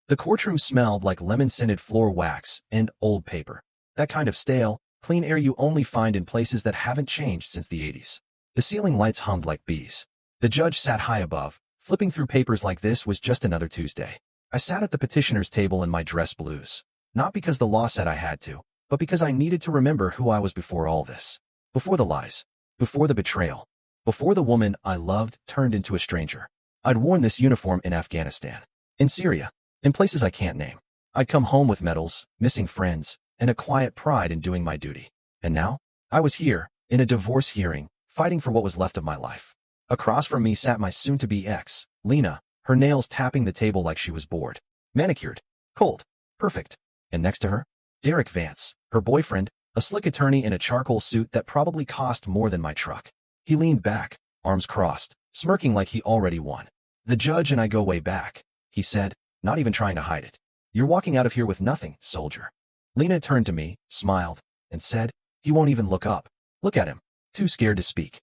The courtroom smelled like lemon-scented floor wax and old paper. That kind of stale, clean air you only find in places that haven't changed since the 80s. The ceiling lights hummed like bees. The judge sat high above. Flipping through papers like this was just another Tuesday. I sat at the petitioner's table in my dress blues. Not because the law said I had to, but because I needed to remember who I was before all this. Before the lies. Before the betrayal. Before the woman I loved turned into a stranger. I'd worn this uniform in Afghanistan. In Syria. In places I can't name. I'd come home with medals, missing friends, and a quiet pride in doing my duty. And now? I was here, in a divorce hearing, fighting for what was left of my life. Across from me sat my soon-to-be ex, Lena, her nails tapping the table like she was bored. Manicured. Cold. Perfect. And next to her? Derek Vance, her boyfriend, a slick attorney in a charcoal suit that probably cost more than my truck. He leaned back, arms crossed, smirking like he already won. The judge and I go way back, he said, not even trying to hide it. You're walking out of here with nothing, soldier. Lena turned to me, smiled, and said, he won't even look up. Look at him. Too scared to speak.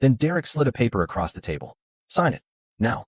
Then Derek slid a paper across the table. Sign it. Now.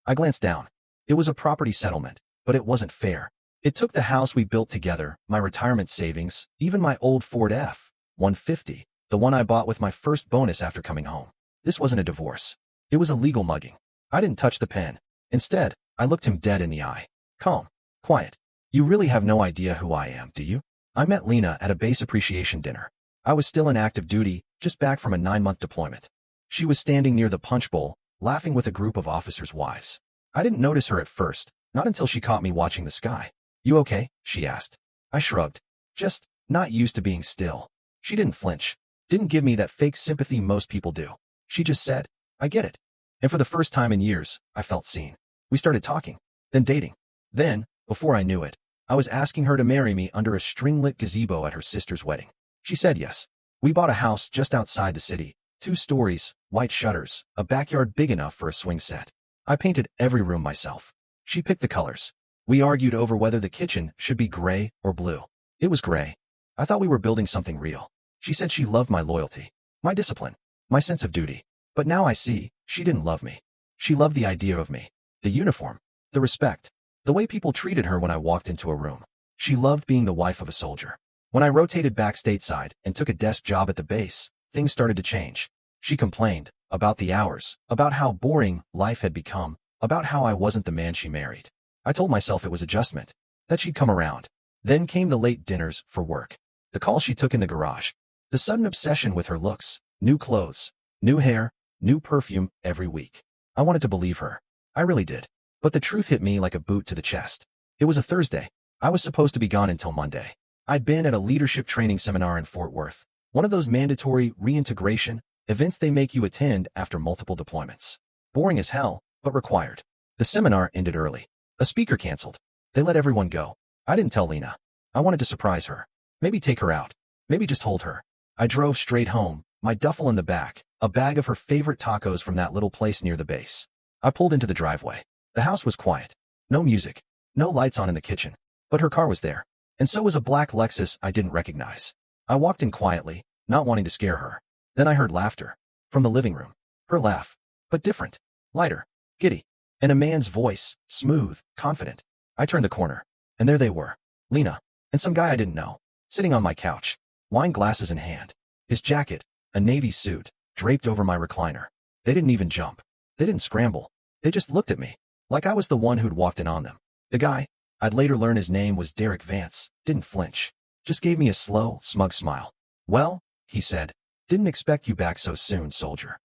I glanced down. It was a property settlement, but it wasn't fair. It took the house we built together, my retirement savings, even my old Ford F-150, the one I bought with my first bonus after coming home. This wasn't a divorce. It was a legal mugging. I didn't touch the pen. Instead, I looked him dead in the eye. Calm. Quiet. You really have no idea who I am, do you? I met Lena at a base appreciation dinner. I was still in active duty, just back from a 9-month deployment. She was standing near the punch bowl, laughing with a group of officers' wives. I didn't notice her at first, not until she caught me watching the sky. You okay? She asked. I shrugged. Just not used to being still. She didn't flinch. Didn't give me that fake sympathy most people do. She just said, I get it. And for the first time in years, I felt seen. We started talking, then dating. Then, before I knew it, I was asking her to marry me under a string-lit gazebo at her sister's wedding. She said yes. We bought a house just outside the city, 2 stories, white shutters, a backyard big enough for a swing set. I painted every room myself. She picked the colors. We argued over whether the kitchen should be gray or blue. It was gray. I thought we were building something real. She said she loved my loyalty, my discipline, my sense of duty. But now I see, she didn't love me. She loved the idea of me, the uniform, the respect, the way people treated her when I walked into a room. She loved being the wife of a soldier. When I rotated back stateside and took a desk job at the base, things started to change. She complained about the hours, about how boring life had become, about how I wasn't the man she married. I told myself it was adjustment, that she'd come around. Then came the late dinners for work, the calls she took in the garage, the sudden obsession with her looks, new clothes, new hair, new perfume every week. I wanted to believe her. I really did. But the truth hit me like a boot to the chest. It was a Thursday. I was supposed to be gone until Monday. I'd been at a leadership training seminar in Fort Worth, one of those mandatory reintegration events they make you attend after multiple deployments. Boring as hell, but required. The seminar ended early. A speaker canceled. They let everyone go. I didn't tell Lena. I wanted to surprise her. Maybe take her out. Maybe just hold her. I drove straight home, my duffel in the back, a bag of her favorite tacos from that little place near the base. I pulled into the driveway. The house was quiet. No music. No lights on in the kitchen. But her car was there. And so was a black Lexus I didn't recognize. I walked in quietly, not wanting to scare her. Then I heard laughter. From the living room. Her laugh. But different. Lighter. Giddy. And a man's voice, smooth, confident. I turned the corner. And there they were. Lena. And some guy I didn't know. Sitting on my couch. Wine glasses in hand. His jacket, a navy suit, draped over my recliner. They didn't even jump. They didn't scramble. They just looked at me. Like I was the one who'd walked in on them. The guy, I'd later learn his name was Derek Vance, didn't flinch. Just gave me a slow, smug smile. Well, he said, didn't expect you back so soon, soldier.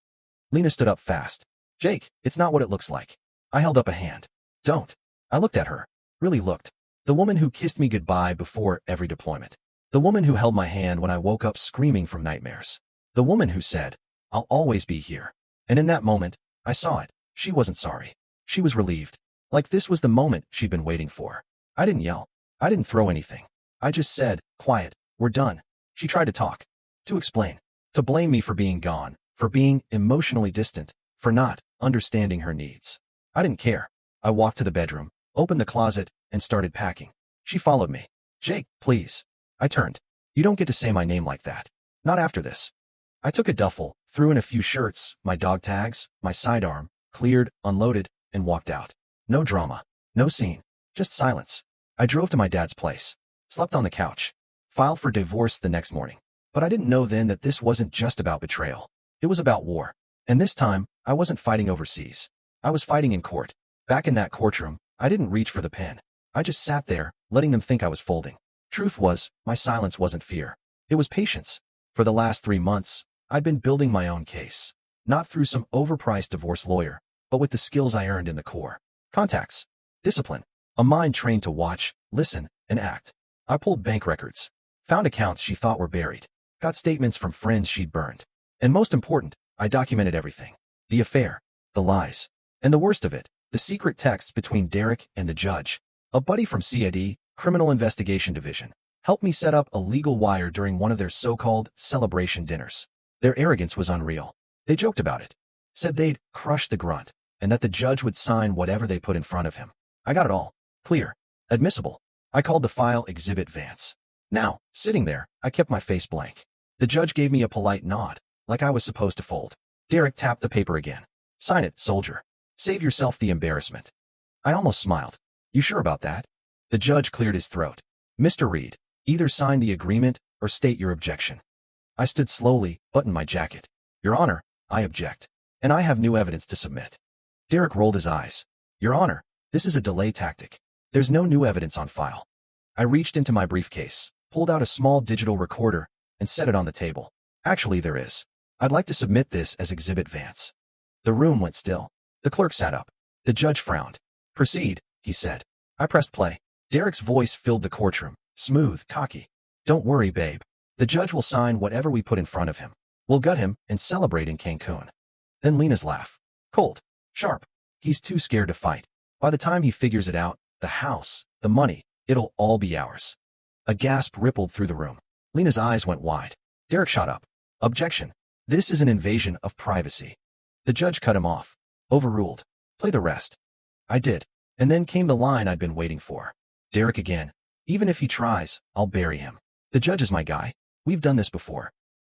Lena stood up fast. Jake, it's not what it looks like. I held up a hand. Don't. I looked at her. Really looked. The woman who kissed me goodbye before every deployment. The woman who held my hand when I woke up screaming from nightmares. The woman who said, I'll always be here. And in that moment, I saw it. She wasn't sorry. She was relieved. Like this was the moment she'd been waiting for. I didn't yell. I didn't throw anything. I just said, quiet, we're done. She tried to talk. To explain. To blame me for being gone. For being emotionally distant. For not understanding her needs. I didn't care. I walked to the bedroom, opened the closet, and started packing. She followed me. Jake, please. I turned. You don't get to say my name like that. Not after this. I took a duffel, threw in a few shirts, my dog tags, my sidearm, cleared, unloaded, and walked out. No drama. No scene. Just silence. I drove to my dad's place, slept on the couch, filed for divorce the next morning. But I didn't know then that this wasn't just about betrayal. It was about war. And this time, I wasn't fighting overseas. I was fighting in court. Back in that courtroom, I didn't reach for the pen. I just sat there, letting them think I was folding. Truth was, my silence wasn't fear. It was patience. For the last 3 months, I'd been building my own case. Not through some overpriced divorce lawyer, but with the skills I earned in the core. Contacts. Discipline. A mind trained to watch, listen, and act. I pulled bank records. Found accounts she thought were buried. Got statements from friends she'd burned. And most important, I documented everything. The affair, the lies, and the worst of it, the secret texts between Derek and the judge. A buddy from CID, Criminal Investigation Division, helped me set up a legal wire during one of their so-called celebration dinners. Their arrogance was unreal. They joked about it. Said they'd crush the grunt, and that the judge would sign whatever they put in front of him. I got it all. Clear. Admissible. I called the file Exhibit Vance. Now, sitting there, I kept my face blank. The judge gave me a polite nod, like I was supposed to fold. Derek tapped the paper again. Sign it, soldier. Save yourself the embarrassment. I almost smiled. You sure about that? The judge cleared his throat. Mr. Reed, either sign the agreement or state your objection. I stood slowly, buttoned my jacket. Your Honor, I object. And I have new evidence to submit. Derek rolled his eyes. Your Honor, this is a delay tactic. There's no new evidence on file. I reached into my briefcase, pulled out a small digital recorder, and set it on the table. Actually, there is. I'd like to submit this as Exhibit Vance. The room went still. The clerk sat up. The judge frowned. Proceed, he said. I pressed play. Derek's voice filled the courtroom, smooth, cocky. Don't worry, babe. The judge will sign whatever we put in front of him. We'll gut him and celebrate in Cancun. Then Lena's laugh. Cold. Sharp. He's too scared to fight. By the time he figures it out, the house, the money, it'll all be ours. A gasp rippled through the room. Lena's eyes went wide. Derek shot up. Objection. This is an invasion of privacy. The judge cut him off. Overruled. Play the rest. I did. And then came the line I'd been waiting for. Derek again. Even if he tries, I'll bury him. The judge is my guy. We've done this before.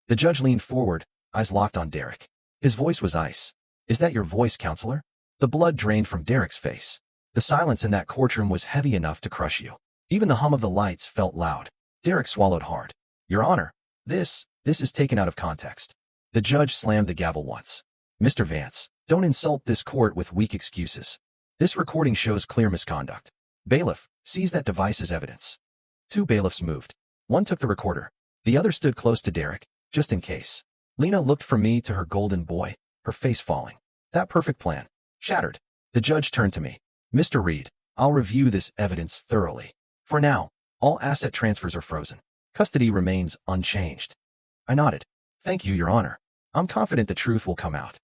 The judge leaned forward, eyes locked on Derek. His voice was ice. Is that your voice, counselor? The blood drained from Derek's face. The silence in that courtroom was heavy enough to crush you. Even the hum of the lights felt loud. Derek swallowed hard. Your Honor, this is taken out of context. The judge slammed the gavel once. Mr. Vance, don't insult this court with weak excuses. This recording shows clear misconduct. Bailiff, seize that device as evidence. 2 bailiffs moved. One took the recorder. The other stood close to Derek, just in case. Lena looked from me to her golden boy, her face falling. That perfect plan. Shattered. The judge turned to me. Mr. Reed, I'll review this evidence thoroughly. For now, all asset transfers are frozen. Custody remains unchanged. I nodded. Thank you, Your Honor. I'm confident the truth will come out.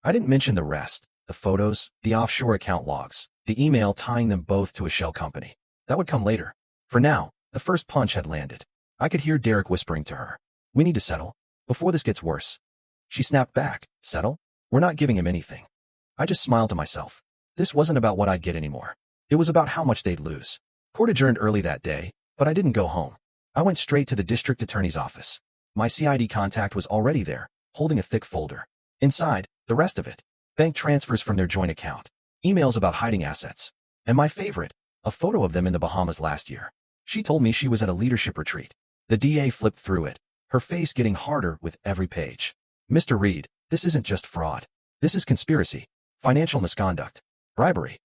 I didn't mention the rest, the photos, the offshore account logs, the email tying them both to a shell company. That would come later. For now, the first punch had landed. I could hear Derek whispering to her. We need to settle, before this gets worse. She snapped back. Settle? We're not giving him anything. I just smiled to myself. This wasn't about what I'd get anymore. It was about how much they'd lose. Court adjourned early that day, but I didn't go home. I went straight to the district attorney's office. My CID contact was already there, holding a thick folder. Inside, the rest of it. Bank transfers from their joint account. Emails about hiding assets. And my favorite, a photo of them in the Bahamas last year. She told me she was at a leadership retreat. The DA flipped through it, her face getting harder with every page. Mr. Reed, this isn't just fraud. This is conspiracy, financial misconduct, bribery.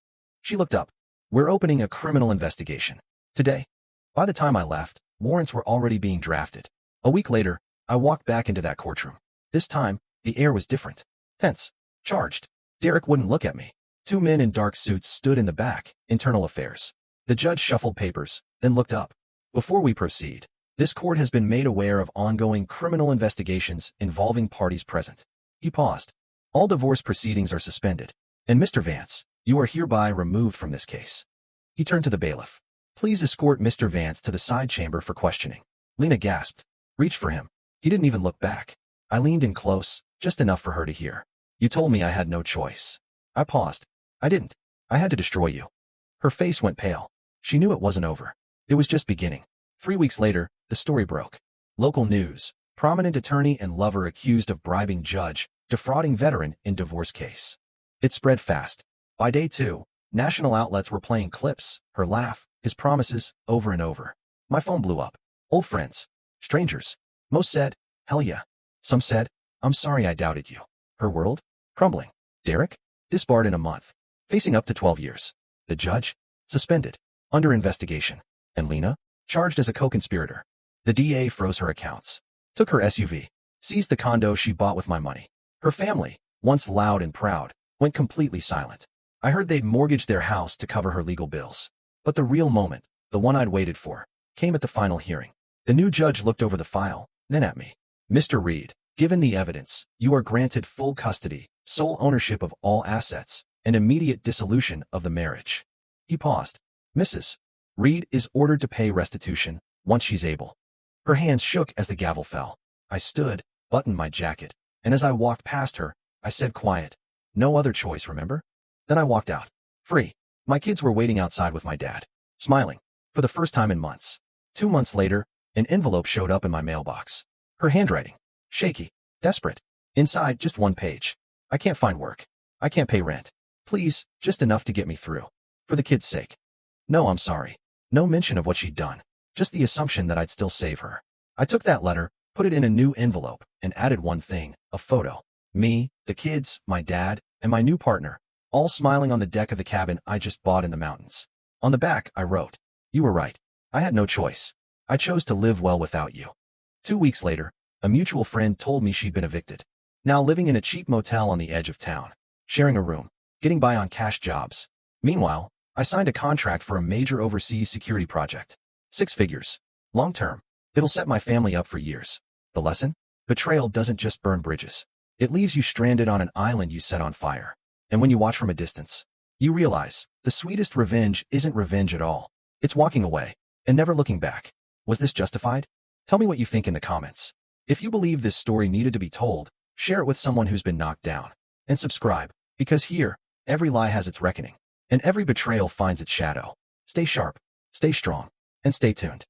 She looked up. We're opening a criminal investigation. Today. By the time I left, warrants were already being drafted. A week later, I walked back into that courtroom. This time, the air was different. Tense. Charged. Derek wouldn't look at me. 2 men in dark suits stood in the back, internal affairs. The judge shuffled papers, then looked up. Before we proceed, this court has been made aware of ongoing criminal investigations involving parties present. He paused. All divorce proceedings are suspended. And Mr. Vance, you are hereby removed from this case. He turned to the bailiff. Please escort Mr. Vance to the side chamber for questioning. Lena gasped. Reached for him. He didn't even look back. I leaned in close, just enough for her to hear. You told me I had no choice. I paused. I didn't. I had to destroy you. Her face went pale. She knew it wasn't over. It was just beginning. 3 weeks later, the story broke. Local news. Prominent attorney and lover accused of bribing judge, defrauding veteran in divorce case. It spread fast. By day 2, National outlets were playing clips, her laugh, his promises, over and over. My phone blew up. Old friends. Strangers. Most said, hell yeah. Some said, I'm sorry I doubted you. Her world? Crumbling. Derek? Disbarred in a month. Facing up to 12 years. The judge? Suspended. Under investigation. And Lena? Charged as a co-conspirator. The DA froze her accounts. Took her SUV. Seized the condo she bought with my money. Her family, once loud and proud, went completely silent. I heard they'd mortgaged their house to cover her legal bills. But the real moment, the one I'd waited for, came at the final hearing. The new judge looked over the file, then at me. Mr. Reed, given the evidence, you are granted full custody, sole ownership of all assets, and immediate dissolution of the marriage. He paused. Mrs. Reed is ordered to pay restitution once she's able. Her hands shook as the gavel fell. I stood, buttoned my jacket, and as I walked past her, I said quiet, no other choice, remember? Then I walked out. Free. My kids were waiting outside with my dad, smiling, for the first time in months. 2 months later, an envelope showed up in my mailbox. Her handwriting. Shaky. Desperate. Inside, just one page. I can't find work. I can't pay rent. Please, just enough to get me through. For the kids' sake. No, I'm sorry. No mention of what she'd done. Just the assumption that I'd still save her. I took that letter, put it in a new envelope, and added one thing, a photo. Me, the kids, my dad, and my new partner, all smiling on the deck of the cabin I just bought in the mountains. On the back, I wrote, you were right. I had no choice. I chose to live well without you. 2 weeks later, a mutual friend told me she'd been evicted. Now living in a cheap motel on the edge of town, sharing a room, getting by on cash jobs. Meanwhile, I signed a contract for a major overseas security project. 6 figures. Long term. It'll set my family up for years. The lesson? Betrayal doesn't just burn bridges. It leaves you stranded on an island you set on fire. And when you watch from a distance, you realize the sweetest revenge isn't revenge at all. It's walking away and never looking back. Was this justified? Tell me what you think in the comments. If you believe this story needed to be told, share it with someone who's been knocked down. And subscribe, because here, every lie has its reckoning, and every betrayal finds its shadow. Stay sharp, stay strong, and stay tuned.